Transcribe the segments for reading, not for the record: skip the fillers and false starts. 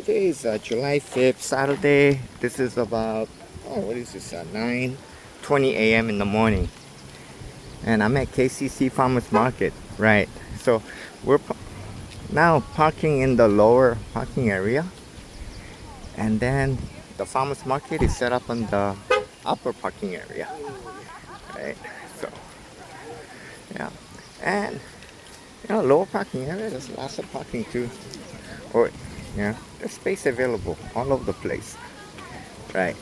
Today is July 5th, Saturday. This is about, oh, what is this, 9:20 a.m. in the morning. And I'm at KCC Farmers Market, right? So we're now parking in the lower parking area. And then the Farmers Market is set up on the upper parking area, right? So, yeah. And, lower parking area, there's lots of parking too. Or, there's space available all over the place, right?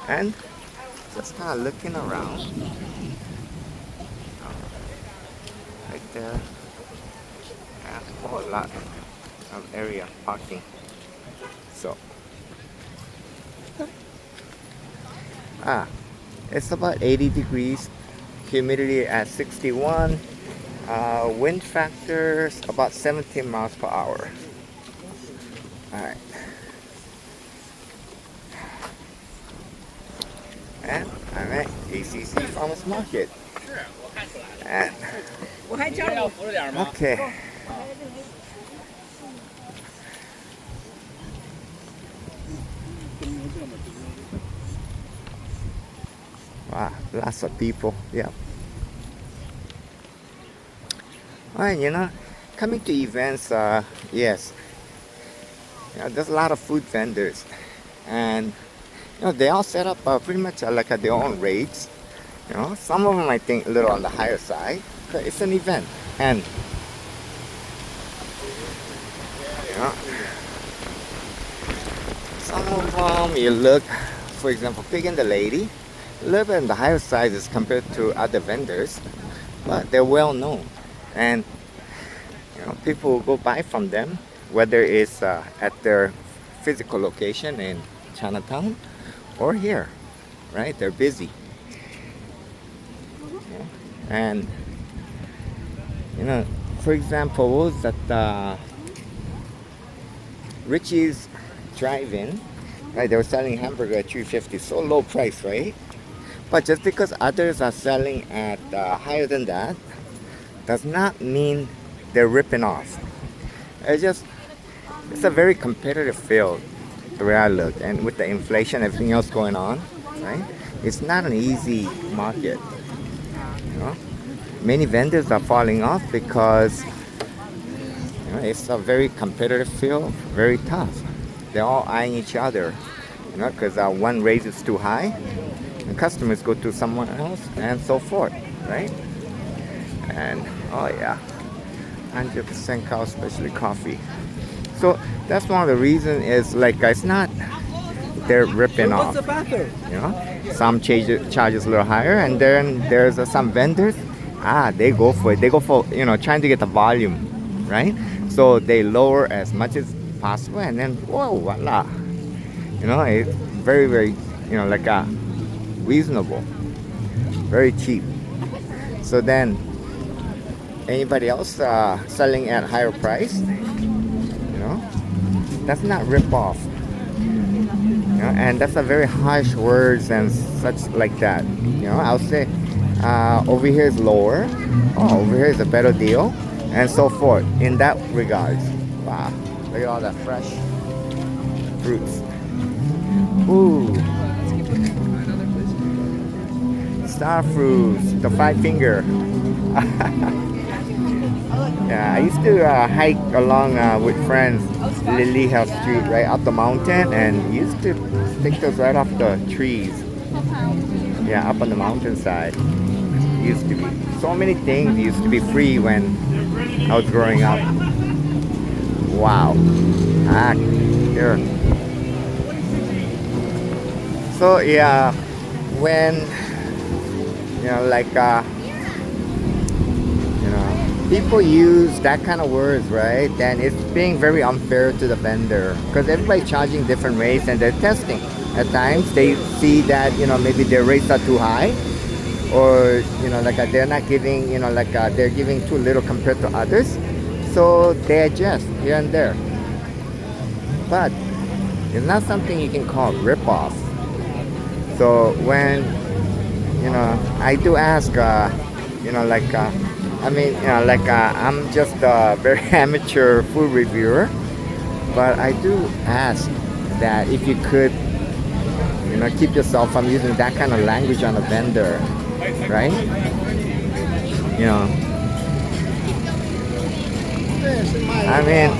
And just kind of looking around, right there, a whole lot of area parking. So, it's about 80 degrees, humidity at 61, wind factors about 17 miles per hour. Alright. And I'm at KCC Farmers Market. And, okay. Wow, lots of people. Yeah. Alright, coming to events, yes. There's a lot of food vendors, and they all set up pretty much like their own rates. Some of them I think a little on the higher side, but it's an event, and some of them you look, for example, Pig and the Lady, a little bit on the higher side as compared to other vendors, but they're well known, and people will go buy from them, whether it's at their physical location in Chinatown or here, right? They're busy. And, for example, what was that Richie's Drive-In, right? They were selling hamburger at $3.50, so low price, right? But just because others are selling at higher than that, does not mean they're ripping off. It's a very competitive field, the way I look, and with the inflation, everything else going on, right? It's not an easy market. Many vendors are falling off because it's a very competitive field, very tough. They're all eyeing each other, because one raises too high, the customers go to someone else, and so forth, right? And oh yeah, 100% cow, especially coffee. So that's one of the reasons is it's not they're ripping off. Some charges a little higher, and then there's some vendors, they go for it. They go for trying to get the volume, right? So they lower as much as possible, and then whoa, voila, it's very, very reasonable, very cheap. So then anybody else selling at higher price, that's not rip off, and that's a very harsh words and such like that. I'll say over here is lower, over here is a better deal, and so forth in that regards. Wow, look at all that fresh fruits. Ooh, star fruits, the 5-finger. Yeah, I used to hike along with friends Lily Hill Street right up the mountain, and used to take those right off the trees. Yeah, up on the mountainside. Used to be so many things used to be free when I was growing up. Wow. Here. So yeah, when people use that kind of words, right? Then it's being very unfair to the vendor, because everybody's charging different rates and they're testing. At times they see that maybe their rates are too high, or they're not giving they're giving too little compared to others, so they adjust here and there. But it's not something you can call rip off. So when I do ask I'm just a very amateur food reviewer, But I do ask that if you could, keep yourself from using that kind of language on a vendor, right? I mean,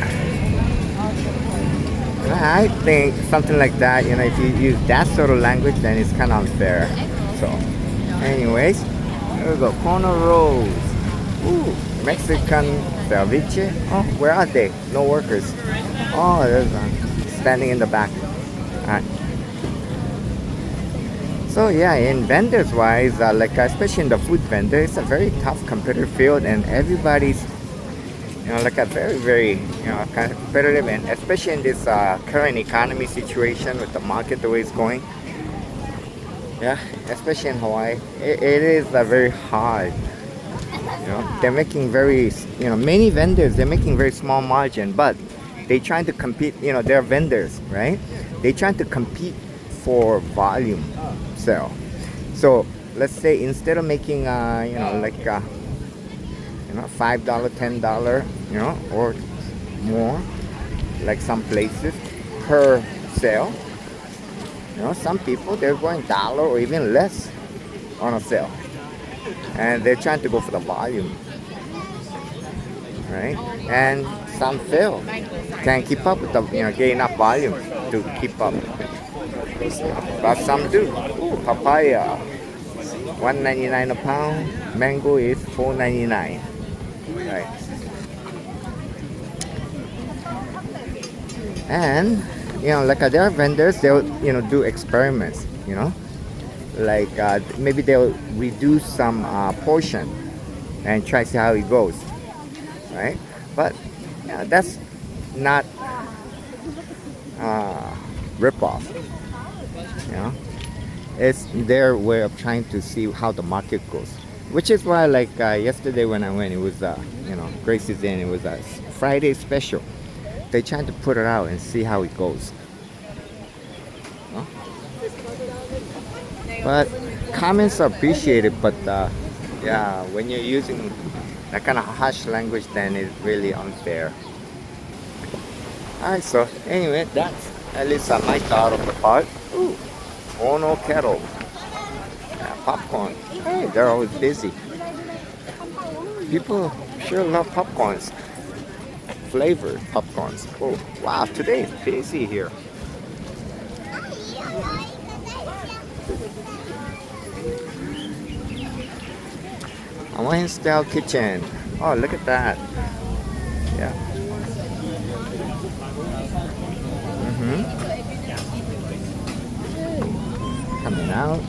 I think something like that, if you use that sort of language, then it's kind of unfair. So, anyways, here we go. Corner rolls. Ooh, Mexican ceviche. Oh, where are they? No workers. Oh, there's one standing in the back. Alright. So yeah, in vendors wise, especially in the food vendor, it's a very tough competitive field, and everybody's a very, very, kind of competitive, and especially in this current economy situation with the market the way it's going. Yeah, especially in Hawaii, it is very hard. They're making very, many vendors, they're making very small margin, but they trying to compete, they're vendors, right? They trying to compete for volume sale. So let's say instead of making, $5, $10, or more, like some places per sale. Some people, they're going $1 or even less on a sale, and they're trying to go for the volume, right? And some fail, can't keep up with the, get enough volume to keep up. But some do. Ooh, papaya, $1.99 a pound. Mango is $4.99. Right. And there are vendors, they'll do experiments. Maybe they'll reduce some portion and try to see how it goes, right? But that's not rip-off. It's their way of trying to see how the market goes, which is why, yesterday when I went, it was Gracie's Inn, it was a Friday special. They trying to put it out and see how it goes. But comments are appreciated, but yeah, when you're using that kind of harsh language, then it's really unfair. Alright, so anyway, that's at least my thought of the part. Ooh, Ono kettle. Yeah, popcorn. Hey, they're always busy. People sure love popcorns. Flavored popcorns. Oh, wow, today is busy here. Hawaiian style kitchen. Oh, look at that. Yeah. Coming out.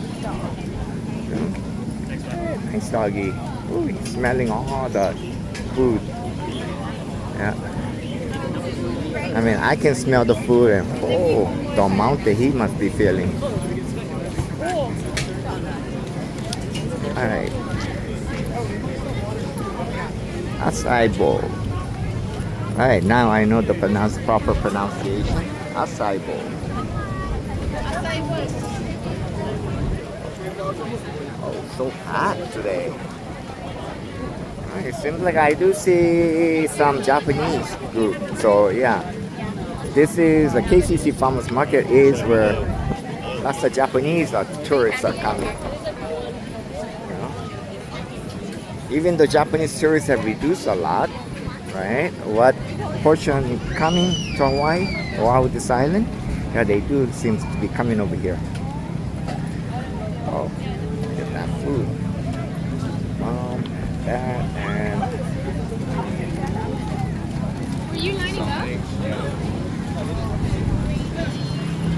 Nice doggy. Ooh, he's smelling all the food. Yeah. I mean, I can smell the food, and the amount that he must be feeling. Alright. Acai bowl. Alright, now I know the proper pronunciation. Acai bowl. Oh, so hot today. It seems like I do see some Japanese group. So yeah, this is a KCC Farmers Market, is where lots of Japanese tourists are coming. Even the Japanese tourists have reduced a lot, right? What portion coming to Hawaii, Oahu, this island? Yeah, they do seem to be coming over here. Oh, look at that food. That and Are you lining up?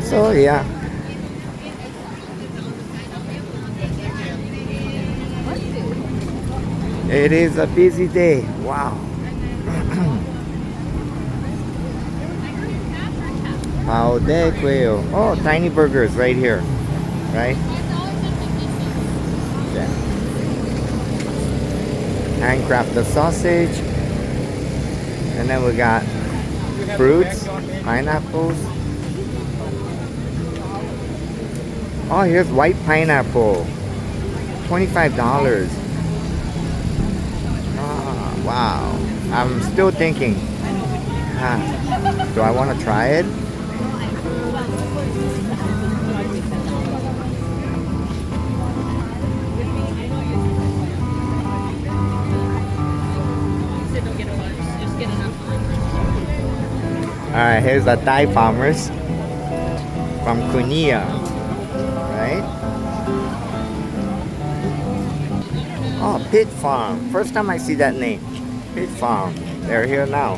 So yeah. It is a busy day. Wow. Pao de quail. Oh, tiny burgers right here. Right? Yeah. Handcrafted sausage. And then we got fruits, pineapples. Oh, here's white pineapple. $25. Wow. I'm still thinking, Do I want to try it? Alright, here's the Thai farmers from Kunia, right? Oh, Pig Farm. First time I see that name. Pig Farm. They're here now.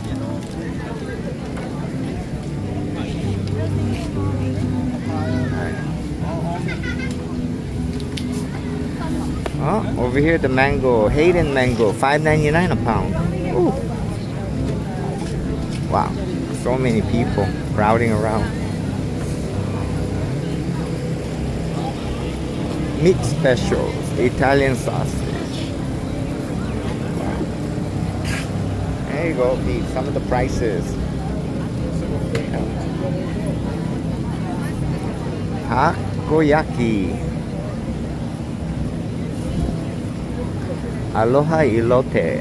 Oh, over here the mango, Hayden mango, $5.99 a pound. Ooh. Wow, so many people crowding around. Meat specials, Italian sausage. Wow. There you go, Pete. Some of the prices. Takoyaki. Aloha elote.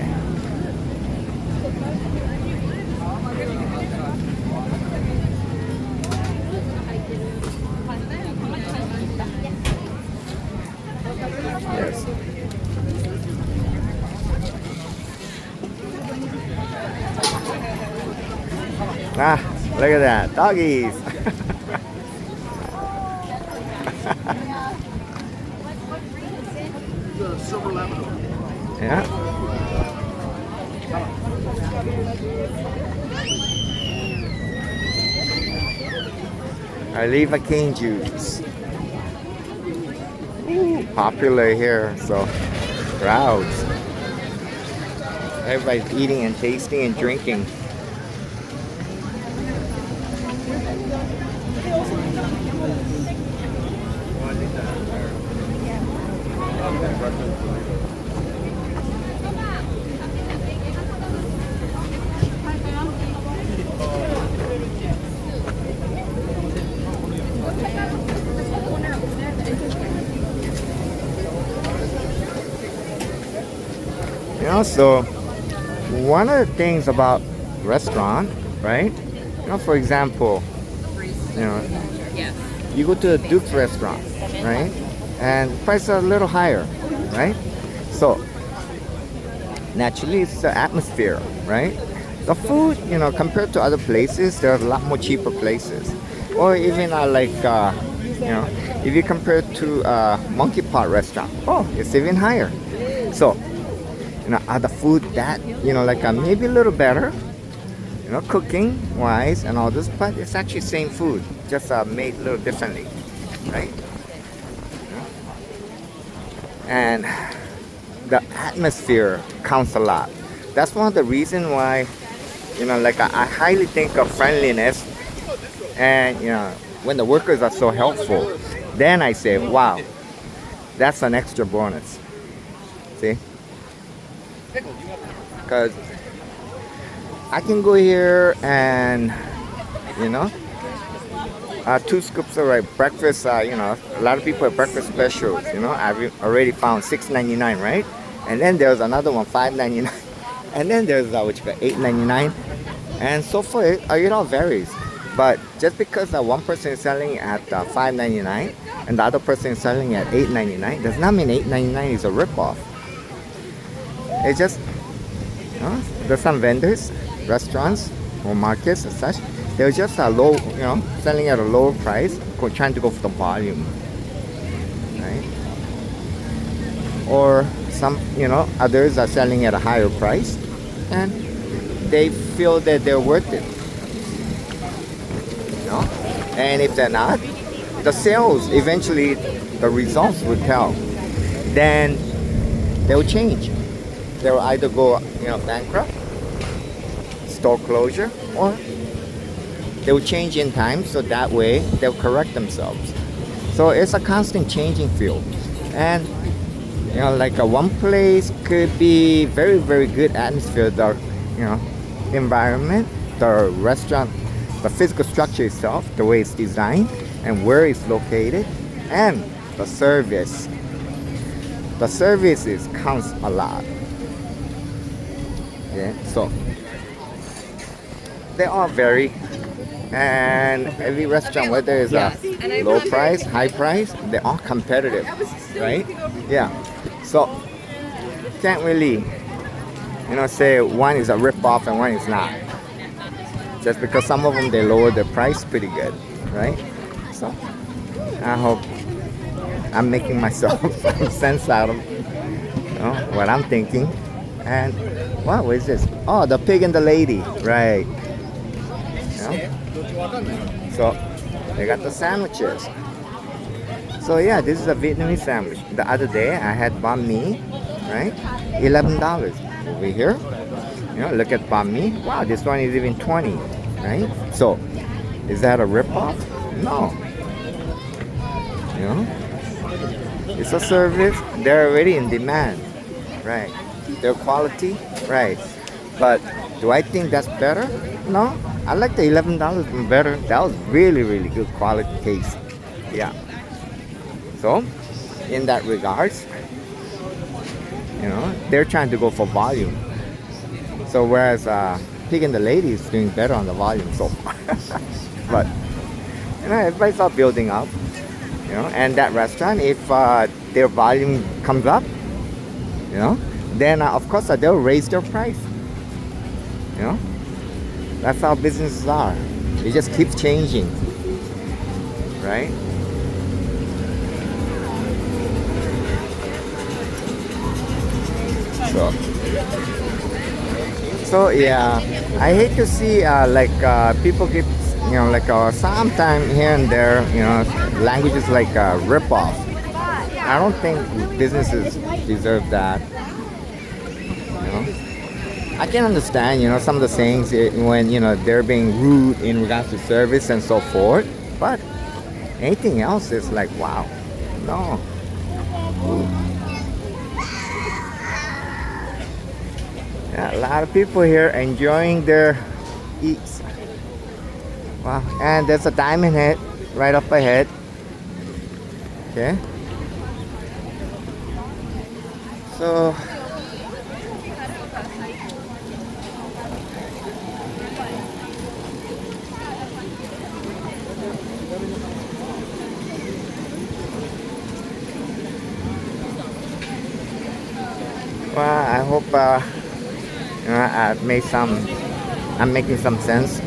Yes. Ah, look at that. Doggies. Yeah. Oliva cane juice. Ooh, popular here, so crowds. Everybody's eating and tasting and drinking. You know, so one of the things about restaurant, right? You know, for example, you know, you go to a Duke's restaurant, right? And prices are a little higher, right? So naturally it's the atmosphere, right? The food, you know, compared to other places, there are a lot more cheaper places. Or even you know, if you compare it to Monkey Pot restaurant, oh, it's even higher. So, you know, are the food that, you know, like maybe a little better, you know, cooking wise and all this, but it's actually same food, just made a little differently, right? And the atmosphere counts a lot. That's one of the reasons why, you know, like I highly think of friendliness, and you know, when the workers are so helpful, then I say, wow, that's an extra bonus. See? Because I can go here and, you know, 2 scoops of breakfast, you know, a lot of people have breakfast specials, you know, I've already found $6.99, right? And then there's another one, $5.99. And then there's which got $8.99. And so forth, it all varies. But just because one person is selling at $5.99 and the other person is selling at $8.99 does not mean $8.99 is a ripoff. It's just, you know, there's some vendors, restaurants or markets and such, they're just low, you know, selling at a lower price, trying to go for the volume, right? Or some, you know, others are selling at a higher price and they feel that they're worth it, you know? And if they're not, the sales, eventually the results will tell. Then they'll change. They'll either go, you know, bankrupt, store closure, or they will change in time, so that way they'll correct themselves. So it's a constant changing field. And you know, like one place could be very, very good atmosphere, the, you know, environment, the restaurant, the physical structure itself, the way it's designed and where it's located, and the service. The services counts a lot. Yeah, so they all vary. And every restaurant, whether it's a low price, high price, they're all competitive, right? Yeah. So can't really, say one is a rip-off and one is not. Just because some of them they lower the price pretty good, right? So I hope I'm making myself some sense out of what I'm thinking. And what is this? Oh, the pig and the lady, right? So they got the sandwiches. So yeah, this is a Vietnamese sandwich. The other day I had banh mi, right? $11 over here. Look at banh mi. Wow, this one is even 20, right? So is that a rip-off? No. It's a service. They're already in demand, right? Their quality, right? But do I think that's better? No. I like the $11 better. That was really, really good quality taste. Yeah. So, in that regards, they're trying to go for volume. So whereas Pig and the Lady is doing better on the volume so far. But everybody's all building up. And that restaurant, if their volume comes up, then of course they'll raise their price. That's how businesses are. It just keeps changing, right? So yeah, I hate to see people keep sometime here and there, languages like rip-off. I don't think businesses deserve that. I can understand, some of the sayings when, they're being rude in regards to service and so forth. But anything else is like, wow, no. Yeah, a lot of people here enjoying their eats. Wow, and there's a Diamond Head right up ahead. Okay. So I hope I'm making some sense.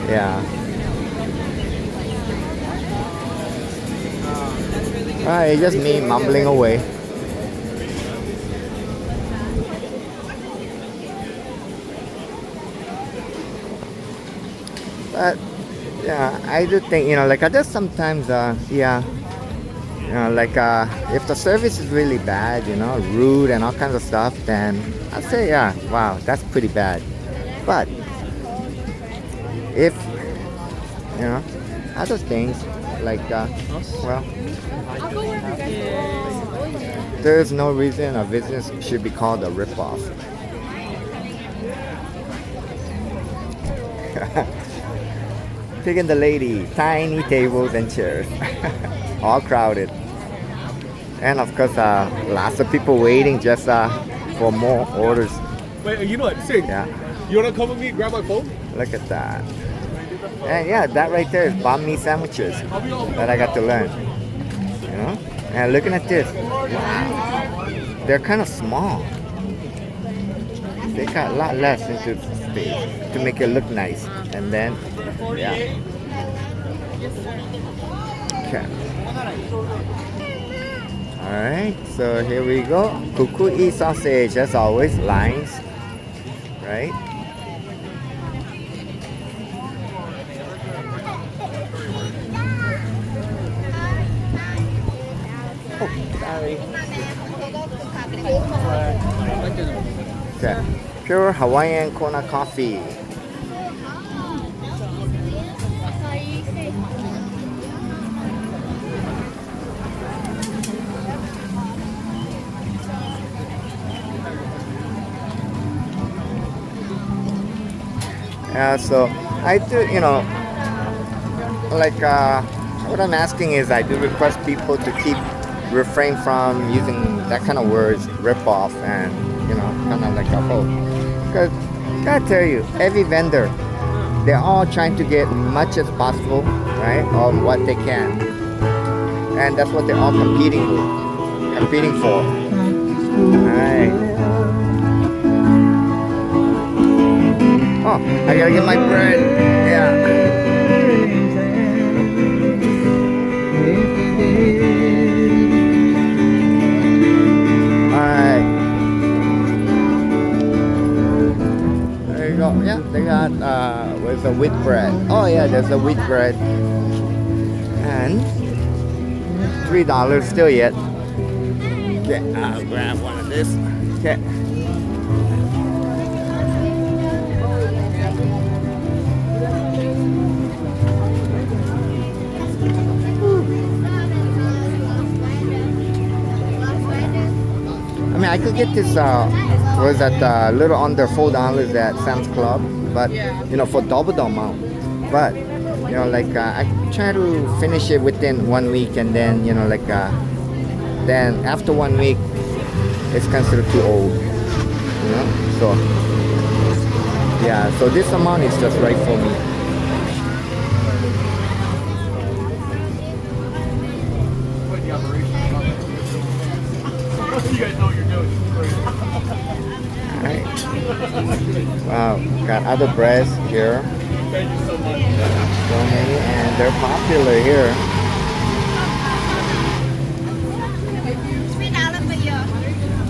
Yeah. It's just me mumbling away. But yeah, I do think, I just sometimes, if the service is really bad, rude and all kinds of stuff, then I'd say, yeah, wow, that's pretty bad. But if, other things, there's no reason a business should be called a rip-off. Pig and the Lady, tiny tables and chairs, all crowded. And of course, lots of people waiting just for more orders. Wait, you know what? Sing. Yeah. You wanna come with me? Grab my phone. Look at that. And yeah, that right there is banh mi sandwiches that I got to learn. And looking at this, wow, they're kind of small. They got a lot less into space to make it look nice. And then, yeah. Okay. Alright, so here we go. Kukui sausage, as always, lines, right? Oh, sorry. Okay, pure Hawaiian Kona coffee. So I do, what I'm asking is I do request people to refrain from using that kind of words, rip off and, kind of like a whole. Because Gotta tell you, every vendor, they're all trying to get much as possible, right, of what they can. And that's what they're all competing for. Alright. Oh, I gotta get my bread. Yeah. Alright. There you go. Yeah, they got where's the wheat bread? Oh yeah, there's the wheat bread. And $3 still yet. Okay, I'll grab one of this. Okay. I mean, I could get this, was that little under $4 at Sam's Club, but you know, for double the amount. But you know, like I try to finish it within 1 week, and then you know, like then after 1 week, it's considered too old. You know, so yeah, so this amount is just right for me. You guys know what you're doing. Alright. Wow, got other breads here. Thank you so much. So many, and they're popular here.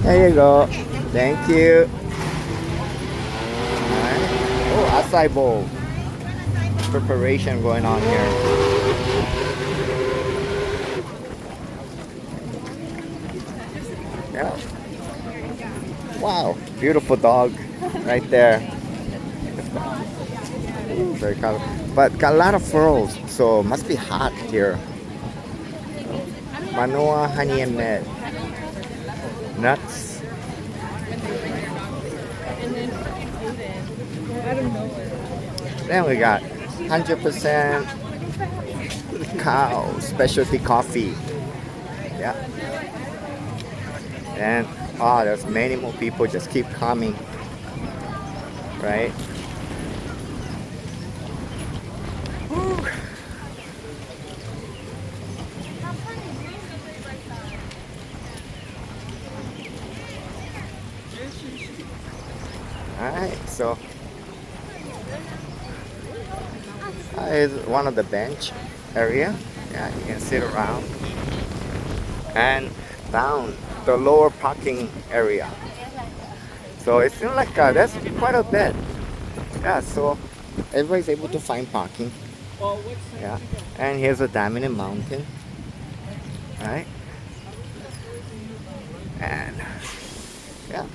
There you go. Thank you. Alright. Oh, acai bowl. Preparation going on here. Yeah. Wow, beautiful dog right there. Ooh, very colorful. But got a lot of furrows, so must be hot here. Manoa, honey and milk. Nuts. Then we got 100% cow specialty coffee. Yeah. And there's many more people just keep coming, right? Whew. Alright, so is one of the bench area. Yeah, you can sit around. And down the lower parking area. So it seems like that's quite a bit. Yeah, so everybody's able to find parking. Yeah, and here's a Diamond Mountain. Right? And yeah.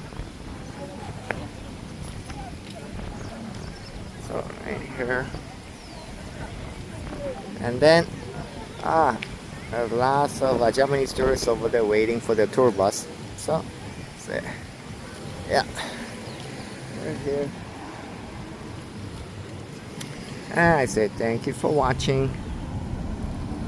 So right here. And then there's lots of Japanese tourists over there waiting for the tour bus. So yeah, right here. And I say thank you for watching.